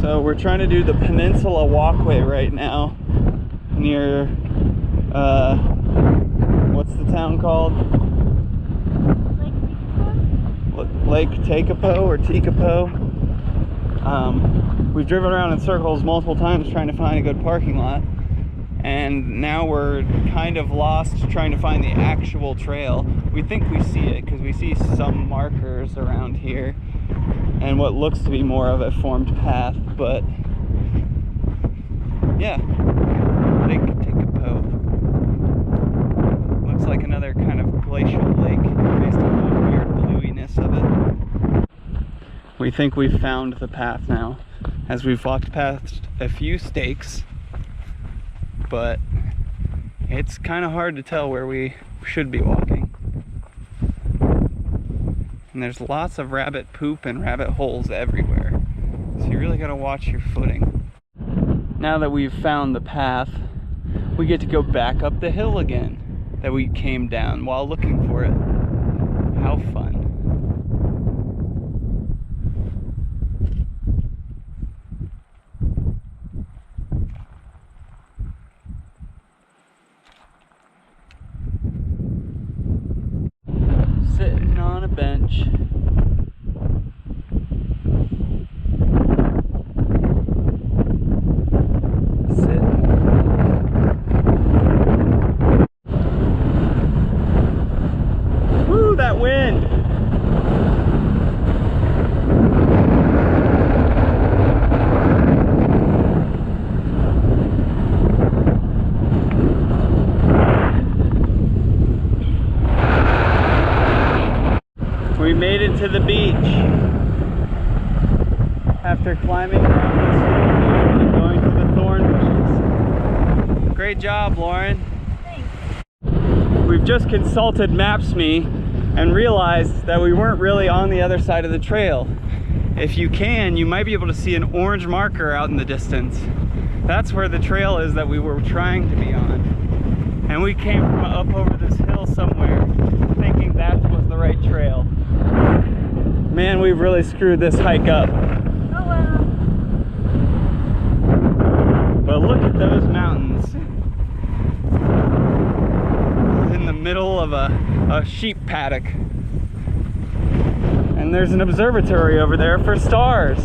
So we're trying to do the Peninsula Walkway right now near, what's the town called? Lake Tekapo or Tekapo. We've driven around in circles multiple times trying to find a good parking lot, and now we're kind of lost trying to find the actual trail. We think we see it because we see some markers around here and what looks to be more of a formed path, but yeah, Lake Tekapo. Looks like another kind of glacial lake based on the weird bluiness of it. We think we've found the path now, as we've walked past a few stakes, but it's kind of hard to tell where we should be walking. And there's lots of rabbit poop and rabbit holes everywhere, so you really gotta watch your footing. Now that we've found the path, we get to go back up the hill again that we came down while looking for it. How fun. Sitting on a bench. Woo, that wind! We made it to the beach after climbing down this hill and going through the thorn bushes. Great job, Lauren. Thanks. We've just consulted Maps.me and realized that we weren't really on the other side of the trail. If you can, you might be able to see an orange marker out in the distance. That's where the trail is that we were trying to be on. And we came from up over this hill somewhere thinking that was the right trail. Man, we've really screwed this hike up. Oh well. But look at those mountains. In the middle of a sheep paddock. And there's an observatory over there for stars.